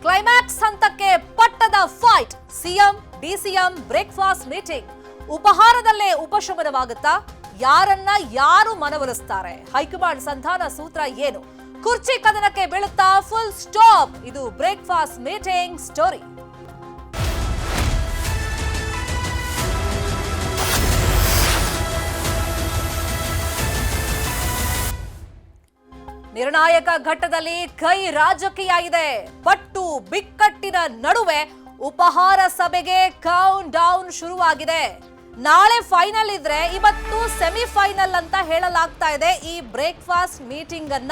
Climax ಹಂತಕ್ಕೆ ಪಟ್ಟದ fight. CM DCM breakfast meeting. ಉಪಹಾರದಲ್ಲೇ ಉಪಶಮನವಾಗುತ್ತಾ? ಯಾರನ್ನ ಯಾರು ಮನವೊಲಿಸ್ತಾರೆ? ಹೈಕಮಾಂಡ್ ಸಂಧಾನ ಸೂತ್ರ ಏನು? ಕುರ್ಚಿ ಕದನಕ್ಕೆ ಬೀಳುತ್ತಾ ಫುಲ್ ಸ್ಟಾಪ್? ಇದು ಬ್ರೇಕ್ಫಾಸ್ಟ್ ಮೀಟಿಂಗ್ ಸ್ಟೋರಿ. ನಿರ್ಣಾಯಕ ಘಟ್ಟದಲ್ಲಿ ಕೈ ರಾಜಕೀಯ ಇದೆ. ಪಟ್ಟು ಬಿಕ್ಕಟ್ಟಿನ ನಡುವೆ ಉಪಹಾರ ಸಭೆಗೆ ಕೌಂಟ್ ಡೌನ್ ಶುರುವಾಗಿದೆ. ನಾಳೆ ಫೈನಲ್ ಇದ್ರೆ ಇವತ್ತು ಸೆಮಿಫೈನಲ್ ಅಂತ ಹೇಳಲಾಗ್ತಾ ಇದೆ ಈ ಬ್ರೇಕ್ಫಾಸ್ಟ್ ಮೀಟಿಂಗ್ ಅನ್ನ.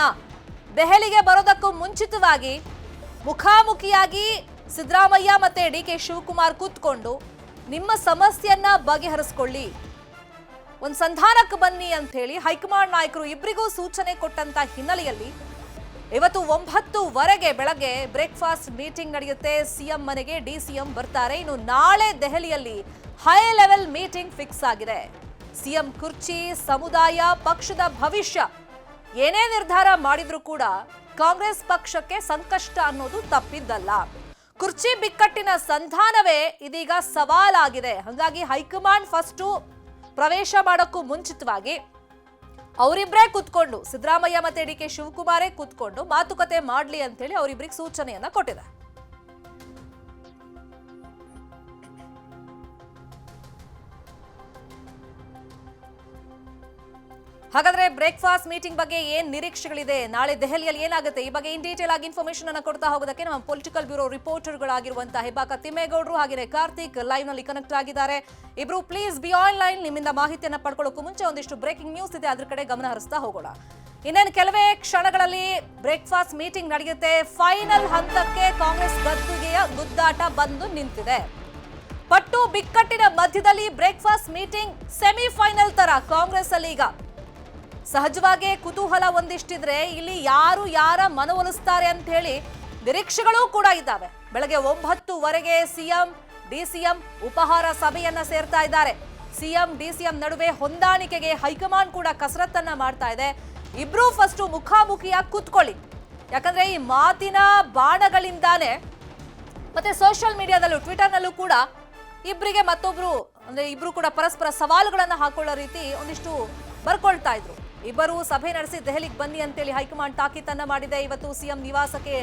ದೆಹಲಿಗೆ ಬರೋದಕ್ಕೂ ಮುಂಚಿತವಾಗಿ ಮುಖಾಮುಖಿಯಾಗಿ ಸಿದ್ದರಾಮಯ್ಯ ಮತ್ತೆ ಡಿಕೆ ಶಿವಕುಮಾರ್ ಕೂತ್ಕೊಂಡು ನಿಮ್ಮ ಸಮಸ್ಯೆಯನ್ನ ಬಗೆಹರಿಸಿಕೊಳ್ಳಿ, ಒಂದು ಸಂಧಾನಕ್ಕೆ ಬನ್ನಿ ಅಂತ ಹೇಳಿ ಹೈಕಮಾಂಡ್ ನಾಯಕರು ಇಬ್ಬರಿಗೂ ಸೂಚನೆ ಕೊಟ್ಟಂತ ಹಿನ್ನೆಲೆಯಲ್ಲಿ ಇವತ್ತು 9:00 ಬೆಳಗ್ಗೆ ಬ್ರೇಕ್ಫಾಸ್ಟ್ ಮೀಟಿಂಗ್ ನಡೆಯುತ್ತೆ. ಸಿಎಂ ಮನೆಗೆ ಡಿಸಿಎಂ ಬರ್ತಾರೆ. ಇನ್ನು ನಾಳೆ ದೆಹಲಿಯಲ್ಲಿ ಹೈ ಲೆವೆಲ್ ಮೀಟಿಂಗ್ ಫಿಕ್ಸ್ ಆಗಿದೆ. ಸಿಎಂ ಕುರ್ಚಿ, ಸಮುದಾಯ, ಪಕ್ಷದ ಭವಿಷ್ಯ ಏನೇ ನಿರ್ಧಾರ ಮಾಡಿದ್ರು ಕೂಡ ಕಾಂಗ್ರೆಸ್ ಪಕ್ಷಕ್ಕೆ ಸಂಕಷ್ಟ ಅನ್ನೋದು ತಪ್ಪಿದ್ದಲ್ಲ. ಕುರ್ಚಿ ಬಿಕ್ಕಟ್ಟಿನ ಸಂಧಾನವೇ ಇದೀಗ ಸವಾಲಾಗಿದೆ. ಹಾಗಾಗಿ ಹೈಕಮಾಂಡ್ ಫಸ್ಟು ಪ್ರವೇಶ ಮಾಡೋಕ್ಕೂ ಮುಂಚಿತವಾಗಿ ಅವರಿಬ್ಬರೇ ಕೂತ್ಕೊಂಡು, ಸಿದ್ದರಾಮಯ್ಯ ಮತ್ತೆ ಡಿಕೆ ಶಿವಕುಮಾರೇ ಕೂತ್ಕೊಂಡು ಮಾತುಕತೆ ಮಾಡ್ಲಿ ಅಂತ ಹೇಳಿ ಅವರಿಬ್ಬರಿಗೆ ಸೂಚನೆಯನ್ನ ಕೊಟ್ಟಿದೆ. ಹಾಗಾದ್ರೆ ಬ್ರೇಕ್ಫಾಸ್ಟ್ ಮೀಟಿಂಗ್ ಬಗ್ಗೆ ಏನ್ ನಿರೀಕ್ಷೆಗಳಿದೆ, ನಾಳೆ ದೆಹಲಿಯಲ್ಲಿ ಏನಾಗುತ್ತೆ, ಈ ಬಗ್ಗೆ ಇನ್ ಡೀಟೇಲ್ ಆಗಿ ಇನ್ಫಾರ್ಮೇಶನ್ ಅನ್ನ ಕೊಡ್ತಾ ಹೋಗೋದಕ್ಕೆ ನಮ್ಮ ಪೊಲಿಟಿಕಲ್ ಬ್ಯೂರೋ ರಿಪೋರ್ಟರ್ಗಳಾಗಿರುವಂತಹ ಹೆಬ್ಬಾಕ ತಿಮ್ಮೇಗೌಡರು ಹಾಗೆ ಕಾರ್ತಿಕ್ ಲೈವ್ ನಲ್ಲಿ ಕನೆಕ್ಟ್ ಆಗಿದ್ದಾರೆ. ಇಬ್ರು ಪ್ಲೀಸ್ ಬಿ ಆನ್ಲೈನ್. ನಿಮ್ಮಿಂದ ಮಾಹಿತಿಯನ್ನ ಪಡ್ಕೊಳ್ಳೋಕ್ಕೂ ಮುಂಚೆ ಒಂದಿಷ್ಟು ಬ್ರೇಕಿಂಗ್ ನ್ಯೂಸ್ ಇದೆ, ಅದ್ರ ಕಡೆ ಗಮನ ಹರಿಸ್ತಾ ಹೋಗೋಣ. ಇನ್ನೇನು ಕೆಲವೇ ಕ್ಷಣಗಳಲ್ಲಿ ಬ್ರೇಕ್ಫಾಸ್ಟ್ ಮೀಟಿಂಗ್ ನಡೆಯುತ್ತೆ. ಫೈನಲ್ ಹಂತಕ್ಕೆ ಕಾಂಗ್ರೆಸ್ ಗದ್ದುಗೆಯ ಗುದ್ದಾಟ ಬಂದು ನಿಂತಿದೆ. ಪಟ್ಟು ಬಿಕ್ಕಟ್ಟಿನ ಮಧ್ಯದಲ್ಲಿ ಬ್ರೇಕ್ಫಾಸ್ಟ್ ಮೀಟಿಂಗ್ ಸೆಮಿಫೈನಲ್ ತರ ಕಾಂಗ್ರೆಸ್ ಅಲ್ಲಿ ಈಗ ಸಹಜವಾಗಿ ಕುತೂಹಲ ಒಂದಿಷ್ಟಿದ್ರೆ ಇಲ್ಲಿ ಯಾರು ಯಾರ ಮನವೊಲಿಸ್ತಾರೆ ಅಂತ ಹೇಳಿ ನಿರೀಕ್ಷೆಗಳೂ ಕೂಡ ಇದ್ದಾವೆ. ಬೆಳಗ್ಗೆ 9:00 ಸಿಎಂ ಡಿಸಿಎಂ ಉಪಹಾರ ಸಭೆಯನ್ನ ಸೇರ್ತಾ ಇದ್ದಾರೆ. ಸಿಎಂ ಡಿಸಿಎಂ ನಡುವೆ ಹೊಂದಾಣಿಕೆಗೆ ಹೈಕಮಾಂಡ್ ಕೂಡ ಕಸರತ್ತನ್ನ ಮಾಡ್ತಾ ಇದೆ. ಇಬ್ರು ಫಸ್ಟ್ ಮುಖಾಮುಖಿಯಾಗಿ ಕೂತ್ಕೊಳ್ಳಿ, ಯಾಕಂದ್ರೆ ಈ ಮಾತಿನ ಬಾಣಗಳಿಂದಾನೆ ಮತ್ತೆ ಸೋಷಿಯಲ್ ಮೀಡಿಯಾದಲ್ಲೂ ಟ್ವಿಟರ್ನಲ್ಲೂ ಕೂಡ ಇಬ್ಬರಿಗೆ ಮತ್ತೊಬ್ರು ಅಂದ್ರೆ ಇಬ್ರು ಕೂಡ ಪರಸ್ಪರ ಸವಾಲುಗಳನ್ನ ಹಾಕೊಳ್ಳೋ ರೀತಿ ಒಂದಿಷ್ಟು ಬರ್ಕೊಳ್ತಾ ಇದ್ರು. ಇಬ್ಬರು ಸಭೆ ನಡೆಸಿ ದೆಹಲಿಗೆ ಬನ್ನಿ ಅಂತೇಳಿ ಹೈಕಮಾಂಡ್ ತಾಕೀತನ್ನ ಮಾಡಿದೆ. ಇವತ್ತು ಸಿಎಂ ನಿವಾಸಕ್ಕೆ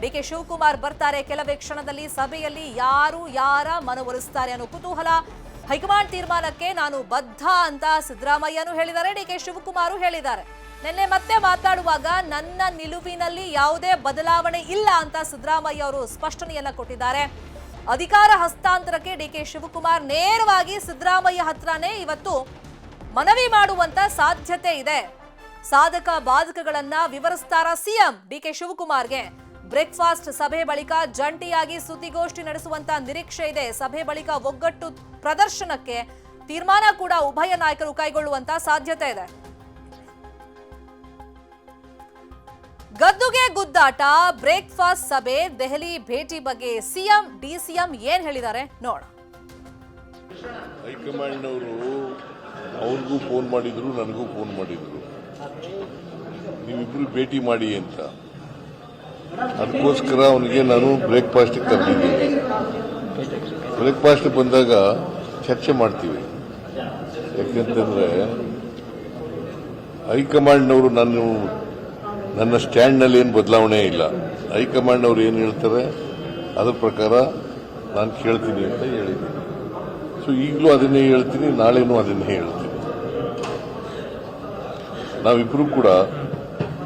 ಡಿಕೆ ಶಿವಕುಮಾರ್ ಬರ್ತಾರೆ. ಕೆಲವೇ ಕ್ಷಣದಲ್ಲಿ ಸಭೆಯಲ್ಲಿ ಯಾರು ಯಾರ ಮನವೊಲಿಸ್ತಾರೆ ಅನ್ನೋ ಕುತೂಹಲ. ಹೈಕಮಾಂಡ್ ತೀರ್ಮಾನಕ್ಕೆ ನಾನು ಬದ್ಧ ಅಂತ ಸಿದ್ದರಾಮಯ್ಯನೂ ಹೇಳಿದ್ದಾರೆ, ಡಿಕೆ ಶಿವಕುಮಾರ್ ಹೇಳಿದ್ದಾರೆ. ನಿನ್ನೆ ಮತ್ತೆ ಮಾತಾಡುವಾಗ ನನ್ನ ನಿಲುವಿನಲ್ಲಿ ಯಾವುದೇ ಬದಲಾವಣೆ ಇಲ್ಲ ಅಂತ ಸಿದ್ದರಾಮಯ್ಯ ಅವರು ಸ್ಪಷ್ಟನೆಯನ್ನ ಕೊಟ್ಟಿದ್ದಾರೆ. ಅಧಿಕಾರ ಹಸ್ತಾಂತರಕ್ಕೆ ಡಿಕೆ ಶಿವಕುಮಾರ್ ನೇರವಾಗಿ ಸಿದ್ದರಾಮಯ್ಯ ಹತ್ರನೇ ಇವತ್ತು ಮನವಿ ಮಾಡುವಂತ ಸಾಧ್ಯತೆ ಇದೆ. ಸಾಧಕ ಬಾಧಕಗಳನ್ನ ವಿವರಿಸ್ತಾರ ಸಿಎಂ ಡಿಕೆ ಶಿವಕುಮಾರ್ಗೆ. ಬ್ರೇಕ್ಫಾಸ್ಟ್ ಸಭೆ ಬಳಿಕ ಜಂಟಿಯಾಗಿ ಸುದ್ದಿಗೋಷ್ಠಿ ನಡೆಸುವಂತ ನಿರೀಕ್ಷೆ ಇದೆ. ಸಭೆ ಬಳಿಕ ಒಗ್ಗಟ್ಟು ಪ್ರದರ್ಶನಕ್ಕೆ ತೀರ್ಮಾನ ಕೂಡ ಉಭಯ ನಾಯಕರು ಕೈಗೊಳ್ಳುವಂತ ಸಾಧ್ಯತೆ ಇದೆ. ಗದ್ದುಗೆ ಗುದ್ದಾಟ, ಬ್ರೇಕ್ಫಾಸ್ಟ್ ಸಭೆ, ದೆಹಲಿ ಭೇಟಿ ಬಗ್ಗೆ ಸಿಎಂ ಡಿಸಿಎಂ ಏನ್ ಹೇಳಿದ್ದಾರೆ ನೋಡ. ಹೈಕಮಾಂಡ್ ಅವರು ಅವ್ರಿಗೂ ಫೋನ್ ಮಾಡಿದ್ರು, ನನಗೂ ಫೋನ್ ಮಾಡಿದ್ರು, ನೀವಿಬ್ರು ಭೇಟಿ ಮಾಡಿ ಅಂತ. ಅದಕ್ಕೋಸ್ಕರ ಅವನಿಗೆ ನಾನು ಬ್ರೇಕ್ಫಾಸ್ಟ್ ಕರೆದಿದ್ದೀನಿ. ಬ್ರೇಕ್ಫಾಸ್ಟ್ ಬಂದಾಗ ಚರ್ಚೆ ಮಾಡ್ತೀವಿ. ಯಾಕೆಂತಂದ್ರೆ ಹೈಕಮಾಂಡ್ನವರು ನನ್ನ ಸ್ಟ್ಯಾಂಡ್ನಲ್ಲಿ ಏನು ಬದಲಾವಣೆ ಇಲ್ಲ. ಹೈಕಮಾಂಡ್ ಅವರು ಏನು ಹೇಳ್ತಾರೆ ಅದ್ರ ಪ್ರಕಾರ ನಾನು ಕೇಳ್ತೀನಿ ಅಂತ ಹೇಳಿದ್ದೀನಿ. ಸೊ ಈಗಲೂ ಅದನ್ನೇ ಹೇಳ್ತೀನಿ, ನಾಳೆನೂ ಅದನ್ನೇ ಹೇಳ್ತೀನಿ. ನಾವಿಬ್ರು ಕೂಡ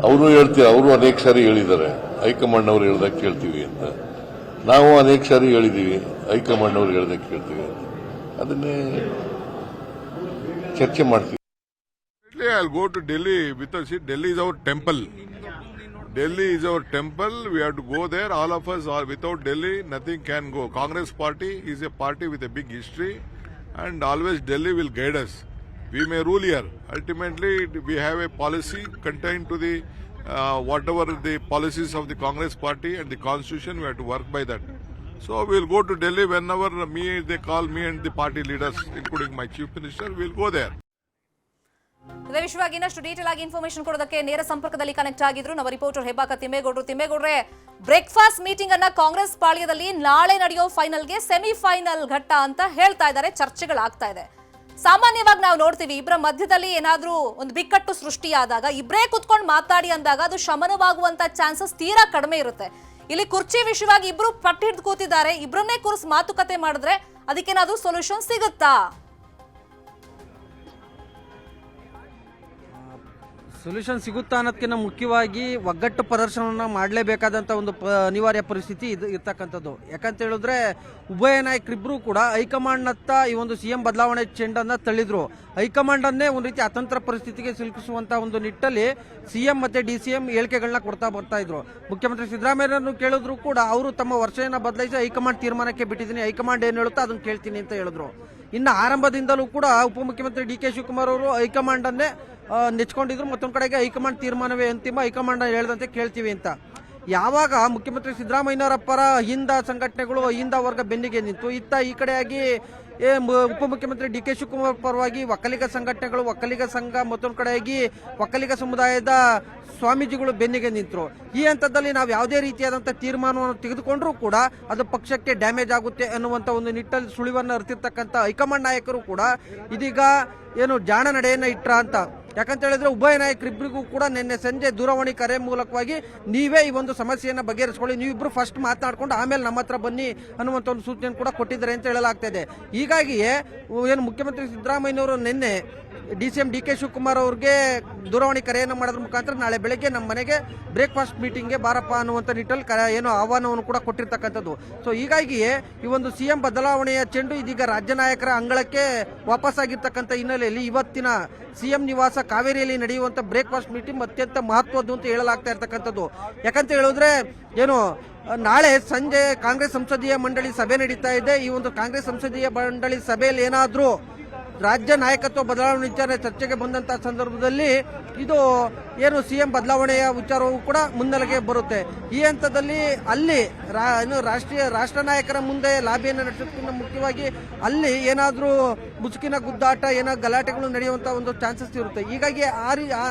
ಅವರು ಹೇಳ್ತೀವಿ, ಅವರು ಅನೇಕ ಸಾರಿ ಹೇಳಿದ್ದಾರೆ ಹೈಕಮಾಂಡ್ ಅವರು ಹೇಳ್ದಾಗ ಕೇಳ್ತೀವಿ ಅಂತ. ನಾವು ಅನೇಕ ಸಾರಿ ಹೇಳಿದ್ದೀವಿ ಹೈಕಮಾಂಡ್ ಅವರು ಹೇಳ್ದಾಗ ಕೇಳ್ತೀವಿ ಅಂತ. ಅದನ್ನೇ ಚರ್ಚೆ ಮಾಡ್ತೀವಿ. I'll go to Delhi because Delhi is our temple. Delhi is our temple. We have to go there. All of us are without Delhi, nothing can go. Congress party is a party with a big history, and always Delhi will guide us. We may rule here. Ultimately, we have a policy contained to the whatever the policies of the Congress party and the constitution. We have to work by that. So we'll go to Delhi whenever they call me and the party leaders, including my chief minister. We'll go there. ಇದೇ ವಿಷಯವಾಗಿ ಇನ್ನಷ್ಟು detail ಆಗಿ information ಕೊಡೋದಕ್ಕೆ ನೇರ ಸಂಪರ್ಕದಲ್ಲಿ connect ಆಗಿದ್ರು ನಮ್ಮ reporter Hebbaka ತಿಮ್ಮೇಗೌಡ್ರೆ breakfast meeting ಅನ್ನ ಕಾಂಗ್ರೆಸ್ ಪಾಳ್ಯದಲ್ಲಿ ನಾಳೆ ನಡೆಯೋ ಫೈನಲ್ಗೆ ಸೆಮಿಫೈನಲ್ ಘಟ್ಟ ಅಂತ ಹೇಳ್ತಾ ಇದ್ದಾರೆ, ಚರ್ಚೆಗಳಾಗ್ತಾ ಇದೆ. ಸಾಮಾನ್ಯವಾಗಿ ನಾವು ನೋಡ್ತೀವಿ ಇಬ್ಬರ ಮಧ್ಯದಲ್ಲಿ ಏನಾದ್ರೂ ಒಂದು ಬಿಕ್ಕಟ್ಟು ಸೃಷ್ಟಿಯಾದಾಗ ಇಬ್ಬರೇ ಕುತ್ಕೊಂಡು ಮಾತಾಡಿ ಅಂದಾಗ ಅದು ಶಮನವಾಗುವಂತ ಚಾನ್ಸಸ್ ತೀರಾ ಕಡಿಮೆ ಇರುತ್ತೆ. ಇಲ್ಲಿ ಕುರ್ಚಿ ವಿಷಯವಾಗಿ ಇಬ್ರು ಪಟ್ಟಿಡ್ದು ಕೂತಿದ್ದಾರೆ, ಇಬ್ಬರನ್ನೇ ಕೂರಿಸಿ ಮಾತುಕತೆ ಮಾಡಿದ್ರೆ ಅದಕ್ಕೇನಾದ್ರೂ ಸೊಲ್ಯೂಷನ್ ಸಿಗುತ್ತಾ? ಸೊಲ್ಯೂಷನ್ ಸಿಗುತ್ತಾ ಅನ್ನೋದಕ್ಕಿಂತ ಮುಖ್ಯವಾಗಿ ಒಗ್ಗಟ್ಟು ಪ್ರದರ್ಶನವನ್ನು ಮಾಡಲೇಬೇಕಾದಂಥ ಒಂದು ಅನಿವಾರ್ಯ ಪರಿಸ್ಥಿತಿ ಇರ್ತಕ್ಕಂಥದ್ದು. ಯಾಕಂತ ಹೇಳಿದ್ರೆ ಉಭಯ ನಾಯಕರಿಬ್ಬರು ಕೂಡ ಹೈಕಮಾಂಡ್ನತ್ತ ಈ ಒಂದು ಸಿಎಂ ಬದಲಾವಣೆ ಚೆಂಡನ್ನು ತಳ್ಳಿದ್ರು. ಹೈಕಮಾಂಡನ್ನೇ ಒಂದು ರೀತಿ ಅತಂತ್ರ ಪರಿಸ್ಥಿತಿಗೆ ಸಿಲುಕಿಸುವಂತ ಒಂದು ನಿಟ್ಟಲ್ಲಿ ಸಿಎಂ ಮತ್ತೆ ಡಿಸಿಎಂ ಹೇಳಿಕೆಗಳನ್ನ ಕೊಡ್ತಾ ಬರ್ತಾ ಇದ್ರು. ಮುಖ್ಯಮಂತ್ರಿ ಸಿದ್ದರಾಮಯ್ಯರನ್ನು ಕೇಳಿದ್ರು ಕೂಡ ಅವರು ತಮ್ಮ ವರ್ಷೆಯನ್ನು ಬದಲಾಯಿಸಿ ಹೈಕಮಾಂಡ್ ತೀರ್ಮಾನಕ್ಕೆ ಬಿಟ್ಟಿದ್ದೀನಿ, ಹೈಕಮಾಂಡ್ ಏನು ಹೇಳುತ್ತಾ ಅದನ್ನು ಕೇಳ್ತೀನಿ ಅಂತ ಹೇಳಿದ್ರು. ಇನ್ನು ಆರಂಭದಿಂದಲೂ ಕೂಡ ಉಪಮುಖ್ಯಮಂತ್ರಿ ಡಿ.ಕೆ. ಶಿವಕುಮಾರ್ ಅವರು ಹೈಕಮಾಂಡ್ ಅನ್ನೇ ನೆಚ್ಕೊಂಡಿದ್ರು. ಮತ್ತೊಂದು ಕಡೆಗೆ ಹೈಕಮಾಂಡ್ ತೀರ್ಮಾನವೇ ಅಂತಿಮ, ಹೈಕಮಾಂಡ್ ಹೇಳ್ದಂತೆ ಕೇಳ್ತೀವಿ ಅಂತ. ಯಾವಾಗ ಮುಖ್ಯಮಂತ್ರಿ ಸಿದ್ದರಾಮಯ್ಯನವರ ಪರ ಹಿಂದ ಸಂಘಟನೆಗಳು ಹಿಂದ ವರ್ಗ ಬೆನ್ನಿಗೆ ನಿಂತು ಈ ಕಡೆಯಾಗಿ ಉಪಮುಖ್ಯಮಂತ್ರಿ ಡಿ.ಕೆ. ಶಿವಕುಮಾರ್ ಪರವಾಗಿ ಒಕ್ಕಲಿಗ ಸಂಘಟನೆಗಳು, ಒಕ್ಕಲಿಗ ಸಂಘ, ಮತ್ತೊಂದು ಕಡೆಯಾಗಿ ಒಕ್ಕಲಿಗ ಸಮುದಾಯದ ಸ್ವಾಮೀಜಿಗಳು ಬೆನ್ನಿಗೆ ನಿಂತರು. ಈ ಹಂತದಲ್ಲಿ ನಾವು ಯಾವುದೇ ರೀತಿಯಾದಂಥ ತೀರ್ಮಾನವನ್ನು ತೆಗೆದುಕೊಂಡ್ರೂ ಕೂಡ ಅದು ಪಕ್ಷಕ್ಕೆ ಡ್ಯಾಮೇಜ್ ಆಗುತ್ತೆ ಅನ್ನುವಂಥ ಒಂದು ನಿಟ್ಟಲ್ಲಿ ಸುಳಿವನ್ನು ಅರ್ತಿರ್ತಕ್ಕಂಥ ಹೈಕಮಾಂಡ್ ನಾಯಕರು ಕೂಡ ಇದೀಗ ಏನು ಜಾಣ ನಡೆಯನ್ನ ಇಟ್ರ ಅಂತ. ಯಾಕಂತ ಹೇಳಿದ್ರೆ ಉಭಯ ನಾಯಕರಿಬ್ಬರಿಗೂ ಕೂಡ ನಿನ್ನೆ ಸಂಜೆ ದೂರವಾಣಿ ಕರೆ ಮೂಲಕವಾಗಿ ನೀವೇ ಈ ಒಂದು ಸಮಸ್ಯೆಯನ್ನು ಬಗೆಹರಿಸಿಕೊಳ್ಳಿ, ನೀವಿಬ್ರು ಫಸ್ಟ್ ಮಾತನಾಡ್ಕೊಂಡು ಆಮೇಲೆ ನಮ್ಮ ಹತ್ರ ಬನ್ನಿ ಅನ್ನುವಂಥ ಒಂದು ಸೂಚನೆ ಕೂಡ ಕೊಟ್ಟಿದ್ದಾರೆ ಅಂತ ಹೇಳಲಾಗ್ತಾ ಇದೆ. ಹೀಗಾಗಿಯೇ ಏನು ಮುಖ್ಯಮಂತ್ರಿ ಸಿದ್ದರಾಮಯ್ಯನವರು ನಿನ್ನೆ ಡಿಸಿಎಂ ಡಿ.ಕೆ. ಶಿವಕುಮಾರ್ ಅವ್ರಿಗೆ ದೂರವಾಣಿ ಕರೆಯನ್ನು ಮಾಡೋದ್ರ ಮುಖಾಂತರ ನಾಳೆ ಬೆಳಗ್ಗೆ ನಮ್ಮ ಮನೆಗೆ ಬ್ರೇಕ್ಫಾಸ್ಟ್ ಮೀಟಿಂಗ್ಗೆ ಬಾರಪ್ಪ ಅನ್ನುವಂಥ ನಿಟ್ಟಲ್ಲಿ ಏನೋ ಆಹ್ವಾನವನ್ನು ಕೂಡ ಕೊಟ್ಟಿರ್ತಕ್ಕಂಥದ್ದು. ಸೊ ಹೀಗಾಗಿಯೇ ಈ ಒಂದು ಸಿಎಂ ಬದಲಾವಣೆಯ ಚೆಂಡು ಇದೀಗ ರಾಜ್ಯ ನಾಯಕರ ಅಂಗಳಕ್ಕೆ ವಾಪಸ್ ಆಗಿರ್ತಕ್ಕಂಥ ಹಿನ್ನೆಲೆಯಲ್ಲಿ ಇವತ್ತಿನ ಸಿಎಂ ನಿವಾಸ ಕಾವೇರಿಯಲ್ಲಿ ನಡೆಯುವಂಥ ಬ್ರೇಕ್ಫಾಸ್ಟ್ ಮೀಟಿಂಗ್ ಅತ್ಯಂತ ಮಹತ್ವದ್ದು ಅಂತ ಹೇಳಲಾಗ್ತಾ ಇರ್ತಕ್ಕಂಥದ್ದು. ಯಾಕಂತ ಹೇಳಿದ್ರೆ ಏನು ನಾಳೆ ಸಂಜೆ ಕಾಂಗ್ರೆಸ್ ಸಂಸದೀಯ ಮಂಡಳಿ ಸಭೆ ನಡೀತಾ ಇದೆ. ಈ ಒಂದು ಕಾಂಗ್ರೆಸ್ ಸಂಸದೀಯ ಮಂಡಳಿ ಸಭೆಯಲ್ಲಿ ಏನಾದರೂ ರಾಜ್ಯ ನಾಯಕತ್ವ ಬದಲಾವಣೆ ವಿಚಾರ ಚರ್ಚೆಗೆ ಬಂದಂತಹ ಸಂದರ್ಭದಲ್ಲಿ ಇದು ಏನು ಸಿಎಂ ಬದಲಾವಣೆಯ ವಿಚಾರವೂ ಕೂಡ ಮುನ್ನೆಲೆಗೆ ಬರುತ್ತೆ. ಈ ಹಂತದಲ್ಲಿ ಅಲ್ಲಿ ರಾಷ್ಟ್ರ ನಾಯಕರ ಮುಂದೆ ಲಾಬಿಯನ್ನು ನಡೆಸೋದಕ್ಕಿಂತ ಮುಖ್ಯವಾಗಿ ಅಲ್ಲಿ ಏನಾದರೂ ಮುಸುಕಿನ ಗುದ್ದಾಟ ಗಲಾಟೆಗಳು ನಡೆಯುವಂತ ಒಂದು ಚಾನ್ಸಸ್ ಇರುತ್ತೆ. ಹೀಗಾಗಿ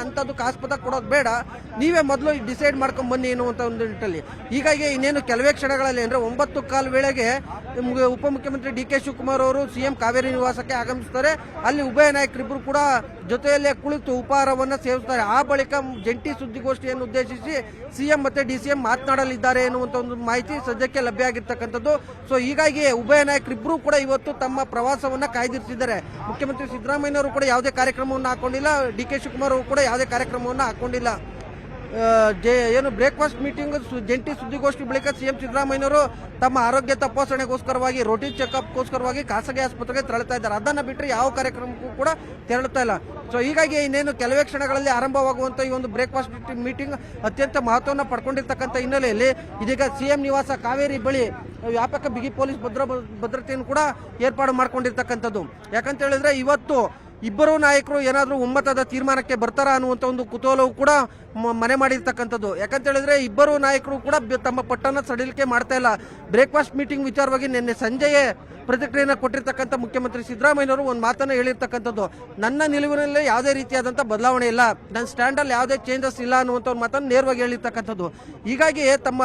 ಅಂಥದ್ದಕ್ಕೆ ಆಸ್ಪದ ಕೊಡೋದು ಬೇಡ, ನೀವೇ ಮೊದಲು ಡಿಸೈಡ್ ಮಾಡ್ಕೊಂಡು ಬನ್ನಿ ಎನ್ನುವಂಥ ಒಂದು ನಿಟ್ಟಲ್ಲಿ. ಹೀಗಾಗಿ ಇನ್ನೇನು ಕೆಲವೇ ಕ್ಷಣಗಳಲ್ಲಿ ಅಂದರೆ 9:15 ವೇಳೆಗೆ ಉಪಮುಖ್ಯಮಂತ್ರಿ ಡಿ.ಕೆ. ಶಿವಕುಮಾರ್ ಅವರು ಸಿಎಂ ಕಾವೇರಿ ನಿವಾಸಕ್ಕೆ ಆಗಮಿಸುತ್ತಾರೆ. ಅಲ್ಲಿ ಉಭಯ ನಾಯಕರಿಬ್ಬರು ಕೂಡ ಜೊತೆಯಲ್ಲೇ ಕುಳಿತು ಉಪಹಾರವನ್ನು ಸೇವಿಸುತ್ತಾರೆ. ಆ ಬಳಿಕ ಜಂಟಿ ಸುದ್ದಿಗೋಷ್ಠಿಯನ್ನು ಉದ್ದೇಶಿಸಿ ಸಿಎಂ ಮತ್ತೆ ಡಿಸಿಎಂ ಮಾತನಾಡಲಿದ್ದಾರೆ ಎನ್ನುವಂತ ಒಂದು ಮಾಹಿತಿ ಸದ್ಯಕ್ಕೆ ಲಭ್ಯ ಆಗಿರ್ತಕ್ಕಂಥದ್ದು. ಸೊ ಹೀಗಾಗಿ ಉಭಯ ನಾಯಕರಿಬ್ಬರು ಕೂಡ ಇವತ್ತು ತಮ್ಮ ಪ್ರವಾಸವನ್ನ ಕಾಯ್ದಿರಿಸಿದ್ದಾರೆ. ಮುಖ್ಯಮಂತ್ರಿ ಸಿದ್ದರಾಮಯ್ಯನವರು ಕೂಡ ಯಾವುದೇ ಕಾರ್ಯಕ್ರಮವನ್ನು ಹಾಕೊಂಡಿಲ್ಲ, ಡಿ.ಕೆ. ಶಿವಕುಮಾರ್ ಅವರು ಕೂಡ ಯಾವುದೇ ಕಾರ್ಯಕ್ರಮವನ್ನು ಹಾಕೊಂಡಿಲ್ಲ. ಏನು ಬ್ರೇಕ್ಫಾಸ್ಟ್ ಮೀಟಿಂಗ್ ಜಂಟಿ ಸುದ್ದಿಗೋಷ್ಠಿ ಬಳಿಕ ಸಿಎಂ ಸಿದ್ದರಾಮಯ್ಯನವರು ತಮ್ಮ ಆರೋಗ್ಯ ತಪಾಸಣೆಗೋಸ್ಕರವಾಗಿ ರೋಟೀನ್ ಚೆಕ್ಅಪ್ಗೋಸ್ಕರವಾಗಿ ಖಾಸಗಿ ಆಸ್ಪತ್ರೆಗೆ ತೆರಳುತ್ತಾ ಇದ್ದಾರೆ. ಅದನ್ನ ಬಿಟ್ಟರೆ ಯಾವ ಕಾರ್ಯಕ್ರಮಕ್ಕೂ ಕೂಡ ತೆರಳುತ್ತಾ ಇಲ್ಲ. ಸೊ ಹೀಗಾಗಿ ಇನ್ನೇನು ಕೆಲವೇ ಕ್ಷಣಗಳಲ್ಲಿ ಆರಂಭವಾಗುವಂತ ಈ ಒಂದು ಬ್ರೇಕ್ಫಾಸ್ಟ್ ಮೀಟಿಂಗ್ ಅತ್ಯಂತ ಮಹತ್ವವನ್ನು ಪಡ್ಕೊಂಡಿರ್ತಕ್ಕಂಥ ಹಿನ್ನೆಲೆಯಲ್ಲಿ ಇದೀಗ ಸಿಎಂ ನಿವಾಸ ಕಾವೇರಿ ಬಳಿ ವ್ಯಾಪಕ ಬಿಗಿ ಪೊಲೀಸ್ ಭದ್ರತೆಯನ್ನು ಕೂಡ ಏರ್ಪಾಡು ಮಾಡ್ಕೊಂಡಿರ್ತಕ್ಕಂಥದ್ದು. ಯಾಕಂತ ಹೇಳಿದ್ರೆ ಇವತ್ತು ಇಬ್ಬರು ನಾಯಕರು ಏನಾದರೂ ಒಮ್ಮತದ ತೀರ್ಮಾನಕ್ಕೆ ಬರ್ತಾರಾ ಅನ್ನುವಂಥ ಒಂದು ಕುತೂಹಲವು ಕೂಡ ಮನೆ ಮಾಡಿರ್ತಕ್ಕಂಥದ್ದು. ಯಾಕಂತ ಹೇಳಿದ್ರೆ ಇಬ್ಬರು ನಾಯಕರು ಕೂಡ ತಮ್ಮ ಪಟ್ಟನ್ನು ಸಡಿಲಿಕೆ ಮಾಡ್ತಾ ಇಲ್ಲ. ಬ್ರೇಕ್ಫಾಸ್ಟ್ ಮೀಟಿಂಗ್ ವಿಚಾರವಾಗಿ ನಿನ್ನೆ ಸಂಜೆಯೇ ಪ್ರತಿಕ್ರಿಯೆಯನ್ನು ಕೊಟ್ಟಿರ್ತಕ್ಕಂಥ ಮುಖ್ಯಮಂತ್ರಿ ಸಿದ್ದರಾಮಯ್ಯನವರು ಒಂದು ಮಾತನ್ನು ಹೇಳಿರ್ತಕ್ಕಂಥದ್ದು, ನನ್ನ ನಿಲುವಿನಲ್ಲಿ ಯಾವುದೇ ರೀತಿಯಾದಂಥ ಬದಲಾವಣೆ ಇಲ್ಲ, ನನ್ನ ಸ್ಟ್ಯಾಂಡಲ್ಲಿ ಯಾವುದೇ ಚೇಂಜಸ್ ಇಲ್ಲ ಅನ್ನುವಂಥ ಒಂದು ಮಾತನ್ನು ನೇರವಾಗಿ ಹೇಳಿರ್ತಕ್ಕಂಥದ್ದು. ಹೀಗಾಗಿ ತಮ್ಮ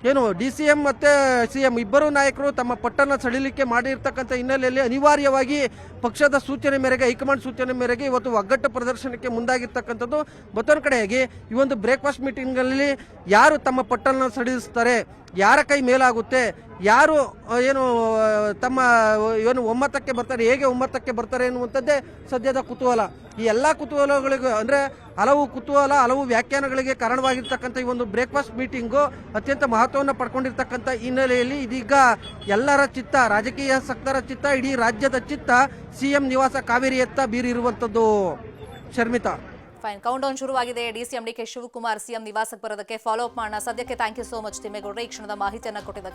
ಏನು ಡಿಸಿಎಂ ಮತ್ತೆ ಸಿಎಂ ಇಬ್ಬರು ನಾಯಕರು ತಮ್ಮ ಪಟ್ಟನ್ನು ಸಡಿಲಿಕೆ ಮಾಡಿರ್ತಕ್ಕಂಥ ಹಿನ್ನೆಲೆಯಲ್ಲಿ ಅನಿವಾರ್ಯವಾಗಿ ಪಕ್ಷದ ಸೂಚನೆ ಮೇರೆಗೆ, ಹೈಕಮಾಂಡ್ ಸೂಚನೆ ಮೇರೆಗೆ ಇವತ್ತು ಒಗ್ಗಟ್ಟು ಪ್ರದರ್ಶನಕ್ಕೆ ಮುಂದಾಗಿರ್ತಕ್ಕಂಥದ್ದು. ಮತ್ತೊಂದು ಕಡೆಯಾಗಿ ಈ ಒಂದು ಬ್ರೇಕ್ಫಾಸ್ಟ್ ಮೀಟಿಂಗ್ನಲ್ಲಿ ಯಾರು ತಮ್ಮ ಪಟ್ಟನ್ನು ಸಡಿಲಿಸ್ತಾರೆ, ಯಾರ ಕೈ ಮೇಲಾಗುತ್ತೆ, ಯಾರು ಏನು ತಮ್ಮ ಏನು ಒಮ್ಮತಕ್ಕೆ ಬರ್ತಾರೆ, ಹೇಗೆ ಒಮ್ಮತಕ್ಕೆ ಬರ್ತಾರೆ ಎನ್ನುವಂಥದ್ದೇ ಸದ್ಯದ ಕುತೂಹಲ. ಈ ಎಲ್ಲ ಕುತೂಹಲಗಳಿಗೂ ಅಂದರೆ ಹಲವು ಕುತೂಹಲ, ಹಲವು ವ್ಯಾಖ್ಯಾನಗಳಿಗೆ ಕಾರಣವಾಗಿರ್ತಕ್ಕಂಥ ಈ ಒಂದು ಬ್ರೇಕ್ಫಾಸ್ಟ್ ಮೀಟಿಂಗು ಅತ್ಯಂತ ಮಹತ್ವವನ್ನು ಪಡ್ಕೊಂಡಿರ್ತಕ್ಕಂಥ ಹಿನ್ನೆಲೆಯಲ್ಲಿ ಇದೀಗ ಎಲ್ಲರ ಚಿತ್ತ, ರಾಜಕೀಯ ಸಕ್ತರ ಚಿತ್ತ, ಇಡೀ ರಾಜ್ಯದ ಚಿತ್ತ ಸಿಎಂ ನಿವಾಸ ಕಾವೇರಿಯತ್ತ ಬೀರಿರುವಂಥದ್ದು. ಶರ್ಮಿತಾ, ಫೈನ್, ಕೌಂಟ್ ಡೌನ್ ಶುರುವಾಗಿದೆ. ಡಿಸಿಎಂ ಡಿ.ಕೆ. ಶಿವಕುಮಾರ್ ಸಿಎಂ ನಿವಾಸಕ್ಕೆ ಬರೋದಕ್ಕೆ ಫಾಲೋ ಅಪ್ ಮಾಡೋಣ. ಸದ್ಯಕ್ಕೆ ಥ್ಯಾಂಕ್ ಯು ಸೋ ಮಚ್ ತಿಮ್ಮೇಗೌಡ್ರೆ ಈ ಕ್ಷಣದ ಮಾಹಿತಿಯನ್ನು ಕೊಟ್ಟಿದ್ದಕ್ಕೆ.